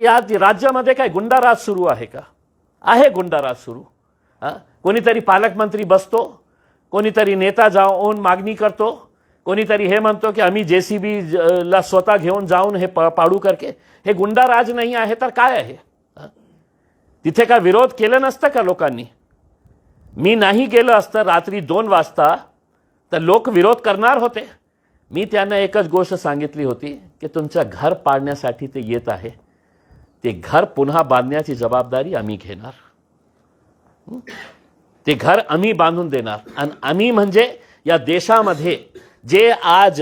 या राज्यामध्ये काय गुंडाराज सुरू आहे का? आहे गुंडाराज सुरू. कोणीतरी पालकमंत्री बसतो, कोणीतरी नेता जाऊन मागणी करतो, कोणीतरी हे म्हणतो की आम्ही JCB ला स्वतः घेऊन जाऊन हे पाडू करके. हे गुंडाराज नाही आहे तर काय आहे? तिथे का विरोध केलं नसतं का लोकांनी? मी नाही गेलं असतं रात्री 2 वाजता तर लोक विरोध करणार होते. मी त्यांना एकच गोष्ट सांगितली होती की तुमचं घर पाडण्यासाठी ते येत आहे, ते घर पुन्हा बांधण्याची जबाबदारी आम्ही घेणार. ते घर आम्ही बांधून देणार. आणि आम्ही म्हणजे या देशामध्ये जे आज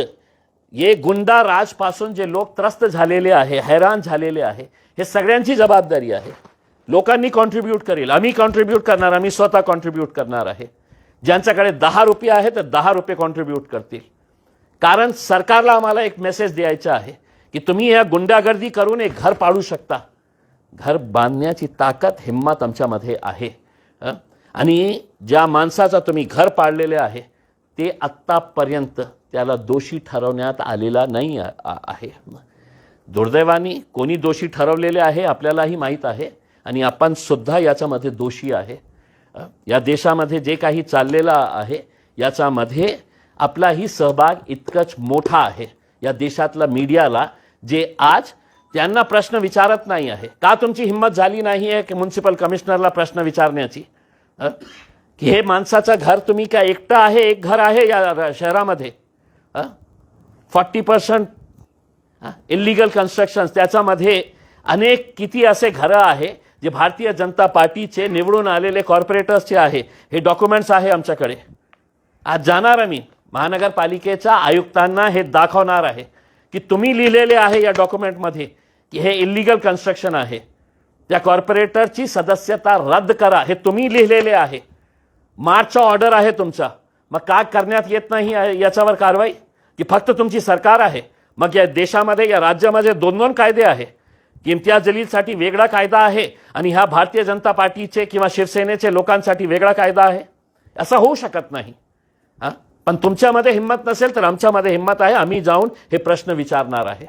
ये गुंडा राजपासून जे लोक त्रस्त झालेले आहे, हैराण झालेले आहे, हे सगळ्यांची जबाबदारी आहे. लोकांनी कॉन्ट्रीब्यूट करेल, आम्ही कॉन्ट्रीब्यूट करणार, आम्ही स्वतः कॉन्ट्रीब्यूट करणार आहे. ज्यांच्याकडे 10 रुपये आहे तर 10 रुपये कॉन्ट्रीब्यूट करतील. कारण सरकारला आम्हाला एक मेसेज द्यायचा आहे की तुम्ही या गुंडागर्दी करून एक घर पाडू शकता. घर बांधण्याची ताकद हिम्मत आमच्यामध्ये आहे. आणि ज्या माणसाचा तुम्ही घर पाडलेले आहे ते आत्तापर्यंत त्याला दोषी ठरवण्यात आलेला नाही आहे. दुर्दैवाने कोणी दोषी ठरवलेले आहे आपल्यालाही माहीत आहे आणि आपण सुद्धा याच्यामध्ये दोषी आहे. या देशामध्ये जे काही चाललेलं आहे याच्यामध्ये आपलाही सहभाग इतकंच मोठा आहे. या देशातला मीडियाला जे आज त्यांना प्रश्न विचारत नाही आहे, का तुमची हिंमत झाली नाही आहे की म्युन्सिपल कमिशनरला प्रश्न विचारण्याची की हे माणसाचं घर तुम्ही काय एकटं आहे, एक घर आहे या शहरामध्ये? 40% इल्लीगल कन्स्ट्रक्शन्स, त्याच्यामध्ये अनेक किती असे घरं आहे जे भारतीय जनता पार्टीचे निवडून आलेले कॉर्पोरेटर्सचे आहे. हे डॉक्युमेंट्स आहे आमच्याकडे. आज जाणार आम्ही महानगरपालिकेच्या आयुक्तांना हे दाखवणार आहे की तुम्ही लिहिलेले आहे या डॉक्युमेंटमध्ये की हे इल्लीगल कन्स्ट्रक्शन आहे, त्या कॉर्पोरेटरची सदस्यता रद्द करा, हे तुम्ही लिहिलेले आहे. मार्चचा ऑर्डर आहे तुमचा. मग का करण्यात येत नाही याच्यावर कारवाई? की फक्त तुमची सरकार आहे? मग या देशामध्ये या राज्यामध्ये 2 कायदे आहे की इम्तियाज जलीलसाठी वेगळा कायदा आहे आणि ह्या भारतीय जनता पार्टीचे किंवा शिवसेनेचे लोकांसाठी वेगळा कायदा आहे? असं होऊ शकत नाही. पण तुमच्यामध्ये हिंमत नसेल तर आमच्यामध्ये हिंमत आहे. आम्ही जाऊन हे प्रश्न विचारणार आहे.